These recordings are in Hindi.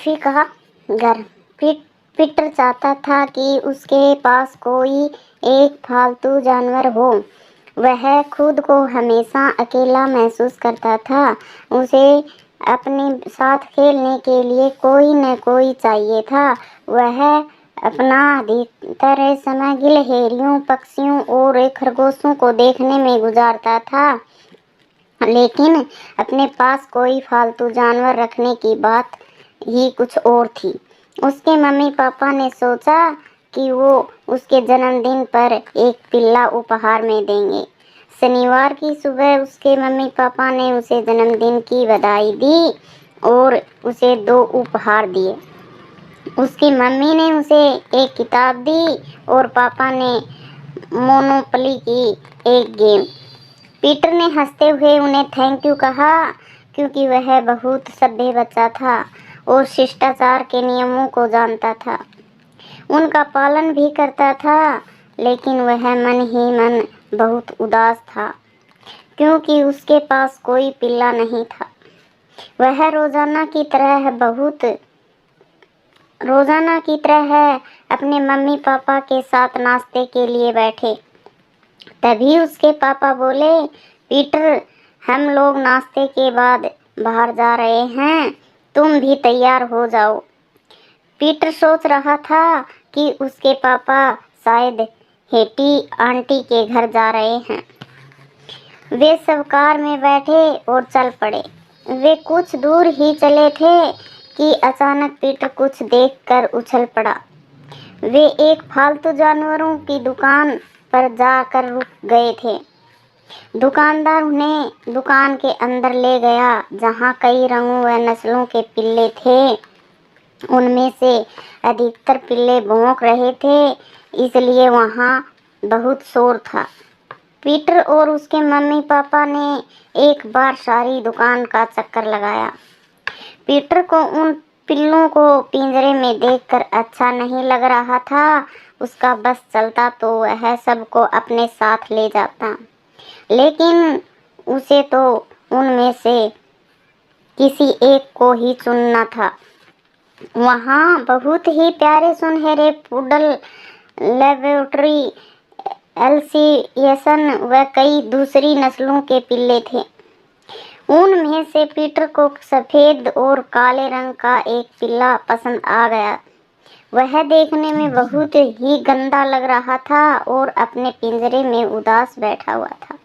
टफी का घर। पीटर चाहता था कि उसके पास कोई एक पालतू जानवर हो। वह खुद को हमेशा अकेला महसूस करता था। उसे अपने साथ खेलने के लिए कोई न कोई चाहिए था। वह अपना अधिकतर समय गिलहरियों, पक्षियों और खरगोशों को देखने में गुजारता था, लेकिन अपने पास कोई फालतू जानवर रखने की बात ही कुछ और थी। उसके मम्मी पापा ने सोचा कि वो उसके जन्मदिन पर एक पिल्ला उपहार में देंगे। शनिवार की सुबह उसके मम्मी पापा ने उसे जन्मदिन की बधाई दी और उसे 2 उपहार दिए। उसकी मम्मी ने उसे एक किताब दी और पापा ने मोनोपली की एक गेम। पीटर ने हंसते हुए उन्हें थैंक यू कहा, क्योंकि वह बहुत सभ्य बच्चा था और शिष्टाचार के नियमों को जानता था। उनका पालन भी करता था, लेकिन वह मन ही मन बहुत उदास था, क्योंकि उसके पास कोई पिल्ला नहीं था। वह रोजाना की तरह अपने मम्मी पापा के साथ नाश्ते के लिए बैठे। तभी उसके पापा बोले, पीटर, हम लोग नाश्ते के बाद बाहर जा रहे हैं, तुम भी तैयार हो जाओ। पीटर सोच रहा था कि उसके पापा शायद हेटी आंटी के घर जा रहे हैं। वे सब कार में बैठे और चल पड़े। वे कुछ दूर ही चले थे कि अचानक पीटर कुछ देखकर उछल पड़ा। वे एक पालतू जानवरों की दुकान पर जाकर रुक गए थे। दुकानदार उन्हें दुकान के अंदर ले गया, जहां कई रंगों व नस्लों के पिल्ले थे। उनमें से अधिकतर पिल्ले भौंक रहे थे, इसलिए वहां बहुत शोर था। पीटर और उसके मम्मी पापा ने एक बार सारी दुकान का चक्कर लगाया। पीटर को उन पिल्लों को पिंजरे में देखकर अच्छा नहीं लग रहा था। उसका बस चलता तो वह सबको अपने साथ ले जाता, लेकिन उसे तो उनमें से किसी एक को ही चुनना था। वहाँ बहुत ही प्यारे सुनहरे पुडल, लेबोरेटरी, एल्सियसन व कई दूसरी नस्लों के पिल्ले थे। उनमें से पीटर को सफेद और काले रंग का एक पिल्ला पसंद आ गया। वह देखने में बहुत ही गंदा लग रहा था और अपने पिंजरे में उदास बैठा हुआ था।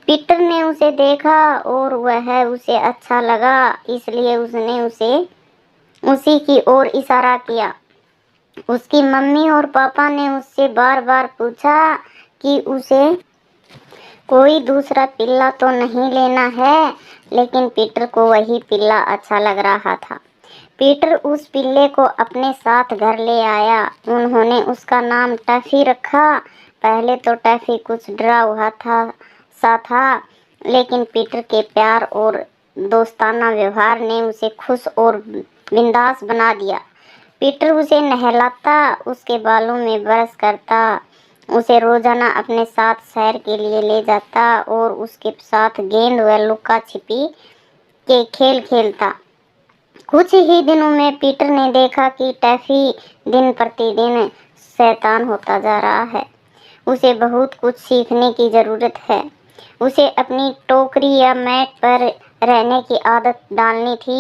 पीटर ने उसे देखा और वह उसे अच्छा लगा, इसलिए उसने उसी की ओर इशारा किया। उसकी मम्मी और पापा ने उससे बार बार पूछा कि उसे कोई दूसरा पिल्ला तो नहीं लेना है, लेकिन पीटर को वही पिल्ला अच्छा लग रहा था। पीटर उस पिल्ले को अपने साथ घर ले आया। उन्होंने उसका नाम टफी रखा। पहले तो टफी कुछ डरा हुआ था, लेकिन पीटर के प्यार और दोस्ताना व्यवहार ने उसे खुश और बिंदास बना दिया। पीटर उसे नहलाता, उसके बालों में ब्रश करता, उसे रोजाना अपने साथ सैर के लिए ले जाता और उसके साथ गेंद व लुका छिपी के खेल खेलता। कुछ ही दिनों में पीटर ने देखा कि टैफी दिन प्रतिदिन शैतान होता जा रहा है। उसे बहुत कुछ सीखने की जरूरत है। उसे अपनी टोकरी या मैट पर रहने की आदत डालनी थी,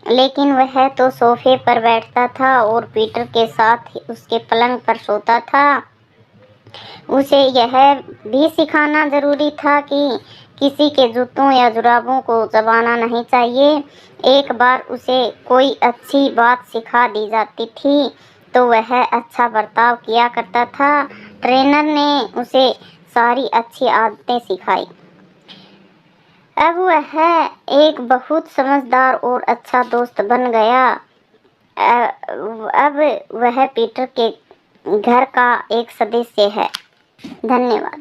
लेकिन वह तो सोफे पर बैठता था और पीटर के साथ उसके पलंग पर सोता था। उसे यह भी सिखाना जरूरी था कि किसी के जूतों या जुराबों को चबाना नहीं चाहिए। एक बार उसे कोई अच्छी बात सिखा दी जाती थी तो वह अच्छा बर्ताव किया करता था। ट्रेनर ने उसे सारी अच्छी आदतें सिखाई। अब वह एक बहुत समझदार और अच्छा दोस्त बन गया। अब वह पीटर के घर का एक सदस्य है। धन्यवाद।